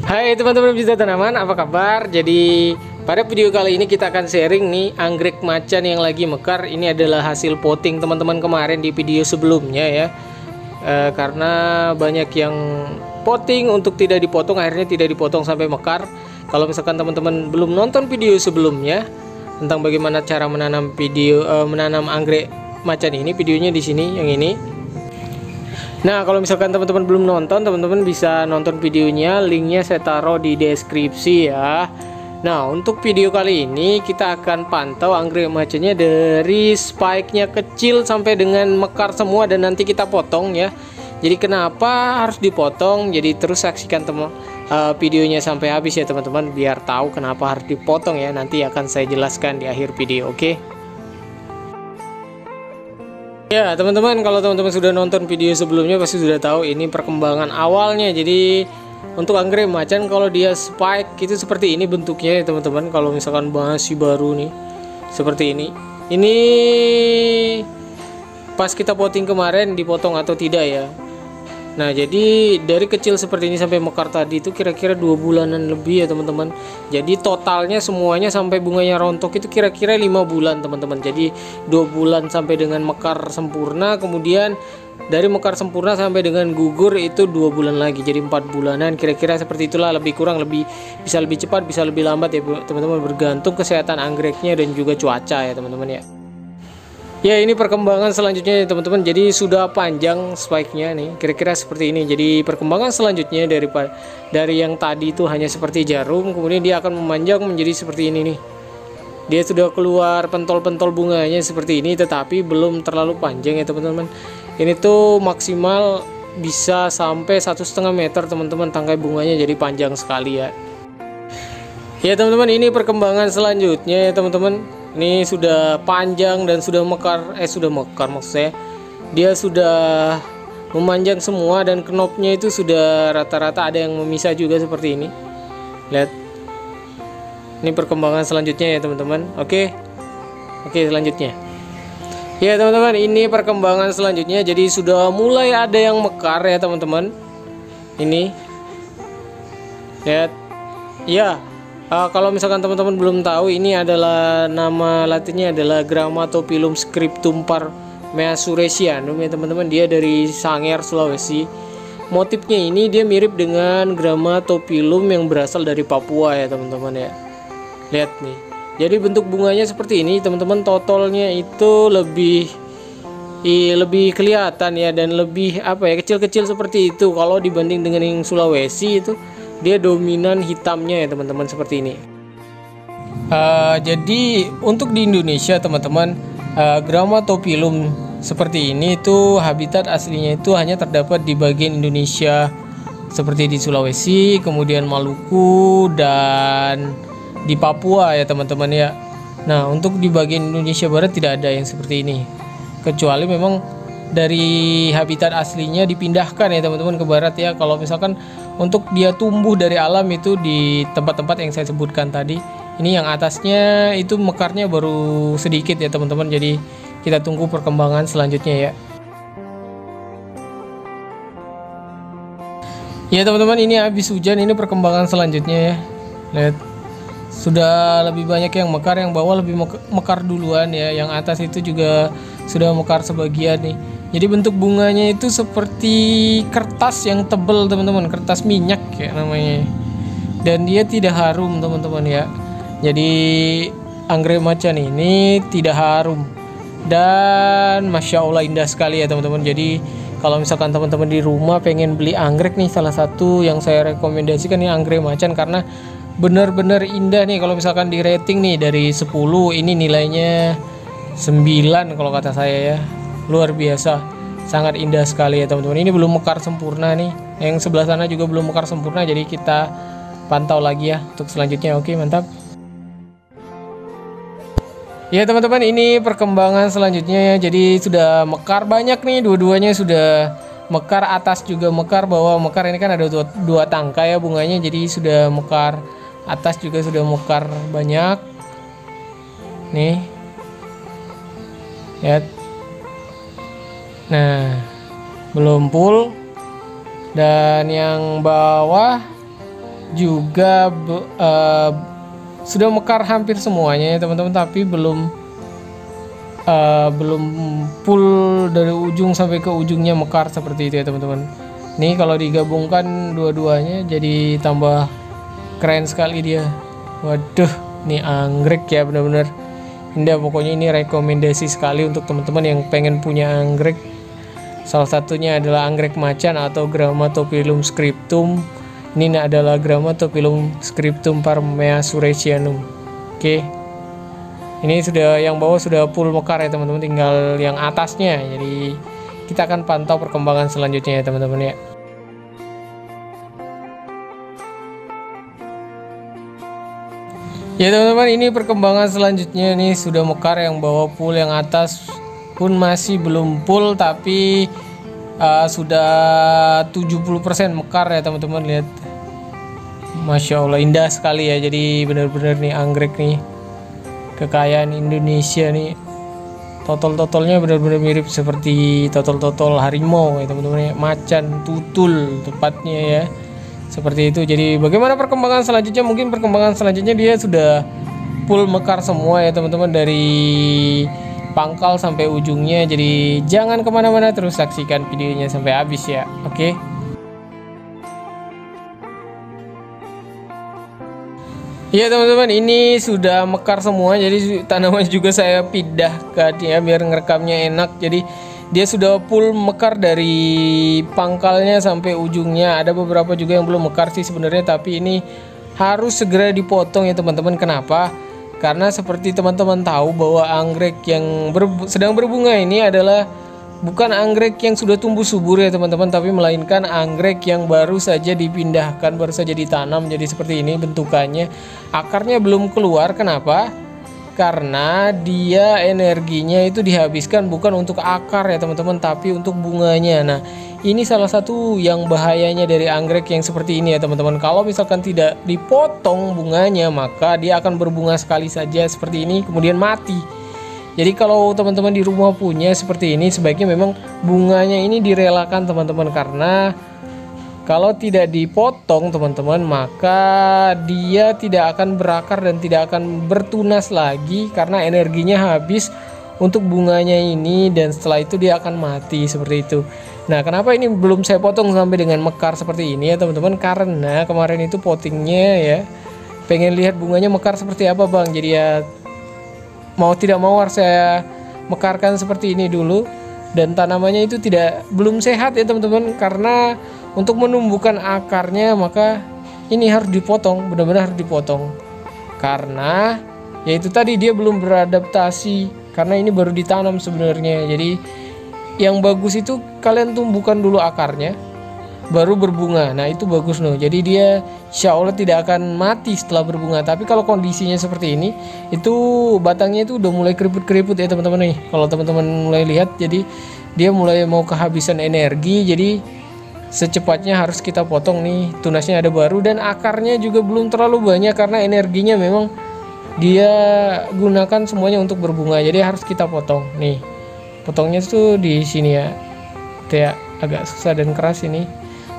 Hai teman-teman pecinta tanaman, apa kabar? Jadi pada video kali ini kita akan sharing nih anggrek macan yang lagi mekar. Ini adalah hasil potting teman-teman kemarin di video sebelumnya ya. Karena banyak yang potting untuk tidak dipotong, akhirnya tidak dipotong sampai mekar. Kalau misalkan teman-teman belum nonton video sebelumnya tentang bagaimana cara menanam anggrek macan ini, videonya di sini yang ini. Nah, kalau misalkan teman-teman belum nonton, teman-teman bisa nonton videonya, linknya saya taruh di deskripsi ya. Nah, untuk video kali ini kita akan pantau anggrek macannya dari spike-nya kecil sampai dengan mekar semua dan nanti kita potong ya. Jadi kenapa harus dipotong? Jadi terus saksikan videonya sampai habis ya teman-teman, biar tahu kenapa harus dipotong ya. Nanti akan saya jelaskan di akhir video, oke? Ya teman-teman, kalau teman-teman sudah nonton video sebelumnya pasti sudah tahu ini perkembangan awalnya. Jadi untuk anggrek macan kalau dia spike itu seperti ini bentuknya ya teman-teman. Kalau misalkan masih baru nih seperti ini pas kita potting kemarin dipotong atau tidak ya. Nah, jadi dari kecil seperti ini sampai mekar tadi itu kira-kira 2 bulanan lebih ya teman-teman. Jadi totalnya semuanya sampai bunganya rontok itu kira-kira 5 bulan teman-teman. Jadi 2 bulan sampai dengan mekar sempurna, kemudian dari mekar sempurna sampai dengan gugur itu 2 bulan lagi. Jadi 4 bulanan kira-kira seperti itulah, lebih kurang, bisa lebih cepat, bisa lebih lambat ya teman-teman, bergantung kesehatan anggreknya dan juga cuaca ya teman-teman ya. Ya, ini perkembangan selanjutnya ya teman-teman. Jadi sudah panjang spike-nya nih, kira-kira seperti ini. Jadi perkembangan selanjutnya dari yang tadi itu hanya seperti jarum, kemudian dia akan memanjang menjadi seperti ini nih. Dia sudah keluar pentol-pentol bunganya seperti ini, tetapi belum terlalu panjang ya teman-teman. Ini tuh maksimal bisa sampai 1,5 meter teman-teman, tangkai bunganya, jadi panjang sekali ya. Ya teman-teman, ini perkembangan selanjutnya ya teman-teman. Ini sudah panjang dan sudah mekar, maksud saya. Dia sudah memanjang semua dan knopnya itu sudah rata-rata ada yang memisah juga seperti ini. Lihat. Ini perkembangan selanjutnya ya teman-teman. Oke, selanjutnya. Ya teman-teman, ini perkembangan selanjutnya. Jadi sudah mulai ada yang mekar ya teman-teman. Ini. Lihat. Ya. Kalau misalkan teman-teman belum tahu, ini adalah nama latinnya adalah Grammatophyllum scriptum parmeasuresianum ya teman-teman. Dia dari Sangir, Sulawesi. Motifnya ini dia mirip dengan Grammatophyllum yang berasal dari Papua ya teman-teman ya. Lihat nih. Jadi bentuk bunganya seperti ini teman-teman. Totalnya itu lebih kelihatan ya, dan lebih kecil-kecil seperti itu. Kalau dibanding dengan yang Sulawesi itu dia dominan hitamnya ya teman-teman, seperti ini. Jadi untuk di Indonesia teman-teman, Grammatophyllum seperti ini itu habitat aslinya itu hanya terdapat di bagian Indonesia seperti di Sulawesi, kemudian Maluku, dan di Papua ya teman-teman ya. Nah, untuk di bagian Indonesia Barat tidak ada yang seperti ini, kecuali memang dari habitat aslinya dipindahkan ya teman-teman ke barat ya. Kalau misalkan untuk dia tumbuh dari alam itu di tempat-tempat yang saya sebutkan tadi, ini yang atasnya itu mekarnya baru sedikit ya teman-teman. Jadi kita tunggu perkembangan selanjutnya ya. Ya teman-teman, ini habis hujan, ini perkembangan selanjutnya ya. Lihat, sudah lebih banyak yang mekar, yang bawah lebih mekar duluan ya. Yang atas itu juga sudah mekar sebagian nih. Jadi bentuk bunganya itu seperti kertas yang tebal teman-teman, kertas minyak ya namanya. Dan dia tidak harum teman-teman ya. Jadi anggrek macan ini tidak harum. Dan Masya Allah indah sekali ya teman-teman. Jadi kalau misalkan teman-teman di rumah pengen beli anggrek nih, salah satu yang saya rekomendasikan nih anggrek macan, karena benar-benar indah nih. Kalau misalkan di rating nih dari 10, ini nilainya 9 kalau kata saya ya. Luar biasa, sangat indah sekali ya teman-teman. Ini belum mekar sempurna nih, yang sebelah sana juga belum mekar sempurna, jadi kita pantau lagi ya untuk selanjutnya. Oke, mantap ya teman-teman. Ini perkembangan selanjutnya ya. Jadi sudah mekar banyak nih, dua-duanya sudah mekar, atas juga mekar, bawah mekar. Ini kan ada dua tangkai ya bunganya, jadi sudah mekar, atas juga sudah mekar banyak nih ya. Nah, belum full. Dan yang bawah juga sudah mekar hampir semuanya ya teman-teman, tapi belum full dari ujung sampai ke ujungnya mekar seperti itu ya teman-teman. Nih kalau digabungkan dua-duanya jadi tambah keren sekali dia. Waduh, nih anggrek ya, benar-benar indah. Pokoknya ini rekomendasi sekali untuk teman-teman yang pengen punya anggrek. Salah satunya adalah anggrek macan atau Grammatophyllum scriptum. Ini adalah Grammatophyllum scriptum Parmea suresianum. Oke. Ini sudah yang bawah sudah full mekar ya teman-teman, tinggal yang atasnya. Jadi kita akan pantau perkembangan selanjutnya ya teman-teman ya. Ya teman-teman, ini perkembangan selanjutnya nih, sudah mekar yang bawah full, yang atas pun masih belum full tapi sudah 70% mekar ya teman-teman. Lihat, Masya Allah, indah sekali ya. Jadi benar-benar nih anggrek nih kekayaan Indonesia nih. Totol-totolnya benar-benar mirip seperti totol-totol harimau ya teman-teman ya, macan tutul tepatnya ya, seperti itu. Jadi bagaimana perkembangan selanjutnya? Mungkin perkembangan selanjutnya dia sudah full mekar semua ya teman-teman, dari pangkal sampai ujungnya. Jadi jangan kemana-mana, terus saksikan videonya sampai habis ya. Oke. Ya teman-teman, ini sudah mekar semua. Jadi tanaman juga saya pindah ke dia biar ngerekamnya enak. Jadi dia sudah full mekar dari pangkalnya sampai ujungnya. Ada beberapa juga yang belum mekar sih sebenarnya, tapi ini harus segera dipotong ya teman-teman. Kenapa? Karena seperti teman-teman tahu bahwa anggrek yang sedang berbunga ini adalah bukan anggrek yang sudah tumbuh subur ya teman-teman, tapi melainkan anggrek yang baru saja dipindahkan, baru saja ditanam. Jadi seperti ini bentukannya. Akarnya belum keluar. Kenapa? Karena dia energinya itu dihabiskan bukan untuk akar ya teman-teman, tapi untuk bunganya. Nah, ini salah satu yang bahayanya dari anggrek yang seperti ini ya teman-teman. Kalau misalkan tidak dipotong bunganya, maka dia akan berbunga sekali saja seperti ini kemudian mati. Jadi kalau teman-teman di rumah punya seperti ini, sebaiknya memang bunganya ini direlakan teman-teman, karena kalau tidak dipotong teman-teman, maka dia tidak akan berakar dan tidak akan bertunas lagi karena energinya habis untuk bunganya ini, dan setelah itu dia akan mati seperti itu. Nah, kenapa ini belum saya potong sampai dengan mekar seperti ini ya teman-teman? Karena kemarin itu pottingnya ya, pengen lihat bunganya mekar seperti apa bang. Jadi ya mau tidak mau harus saya mekarkan seperti ini dulu, dan tanamannya itu belum sehat ya teman-teman, karena untuk menumbuhkan akarnya maka ini harus dipotong, benar-benar harus dipotong, karena yaitu tadi dia belum beradaptasi, karena ini baru ditanam sebenarnya. Jadi yang bagus itu kalian tumbuhkan dulu akarnya baru berbunga. Nah itu bagus loh. Jadi dia insya Allah tidak akan mati setelah berbunga. Tapi kalau kondisinya seperti ini, itu batangnya itu udah mulai keriput-keriput ya teman-teman nih. Kalau teman-teman mulai lihat, jadi dia mulai mau kehabisan energi. Jadi secepatnya harus kita potong nih. Tunasnya ada baru, dan akarnya juga belum terlalu banyak karena energinya memang dia gunakan semuanya untuk berbunga. Jadi harus kita potong nih. Potongnya tuh di sini ya. Kayak agak susah dan keras ini.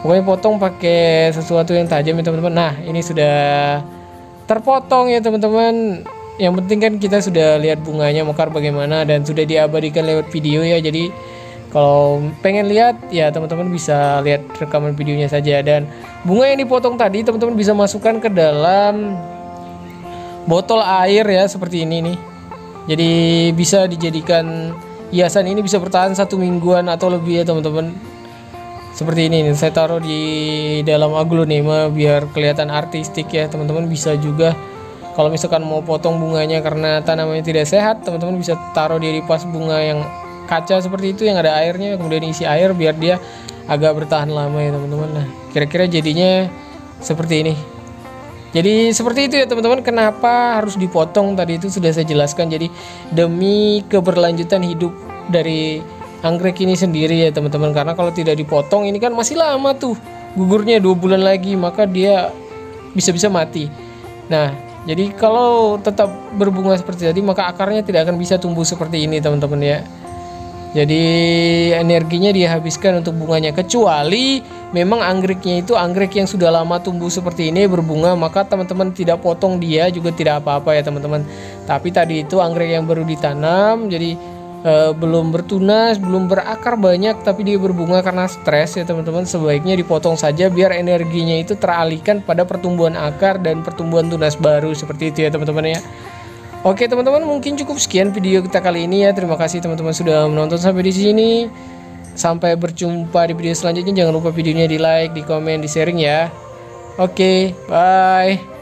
Pokoknya potong pakai sesuatu yang tajam ya teman-teman. Nah ini sudah terpotong ya teman-teman. Yang penting kan kita sudah lihat bunganya mekar bagaimana, dan sudah diabadikan lewat video ya. Jadi kalau pengen lihat ya teman-teman bisa lihat rekaman videonya saja. Dan bunga yang dipotong tadi teman-teman bisa masukkan ke dalam botol air ya, seperti ini nih. Jadi bisa dijadikan hiasan. Ini bisa bertahan 1 mingguan atau lebih ya teman-teman. Seperti ini nih, saya taruh di dalam aglonema biar kelihatan artistik ya teman-teman. Bisa juga kalau misalkan mau potong bunganya karena tanamannya tidak sehat, teman-teman bisa taruh di pas bunga yang kaca seperti itu yang ada airnya, kemudian isi air biar dia agak bertahan lama ya teman-teman. Nah kira-kira jadinya seperti ini. Jadi seperti itu ya teman-teman. Kenapa harus dipotong tadi itu sudah saya jelaskan. Jadi demi keberlanjutan hidup dari anggrek ini sendiri ya teman-teman. Karena kalau tidak dipotong ini kan masih lama tuh gugurnya, 2 bulan lagi, maka dia bisa-bisa mati. Nah jadi kalau tetap berbunga seperti tadi, maka akarnya tidak akan bisa tumbuh seperti ini teman-teman ya. Jadi energinya dia habiskan untuk bunganya, kecuali memang anggreknya itu anggrek yang sudah lama tumbuh seperti ini berbunga, maka teman-teman tidak potong dia juga tidak apa-apa ya teman-teman. Tapi tadi itu anggrek yang baru ditanam, jadi belum bertunas, belum berakar banyak, tapi dia berbunga karena stres ya teman-teman. Sebaiknya dipotong saja biar energinya itu teralihkan pada pertumbuhan akar dan pertumbuhan tunas baru, seperti itu ya teman-teman ya. Oke teman-teman, mungkin cukup sekian video kita kali ini ya. Terima kasih teman-teman sudah menonton sampai di sini. Sampai berjumpa di video selanjutnya. Jangan lupa videonya di like, di komen, di sharing ya. Oke, bye.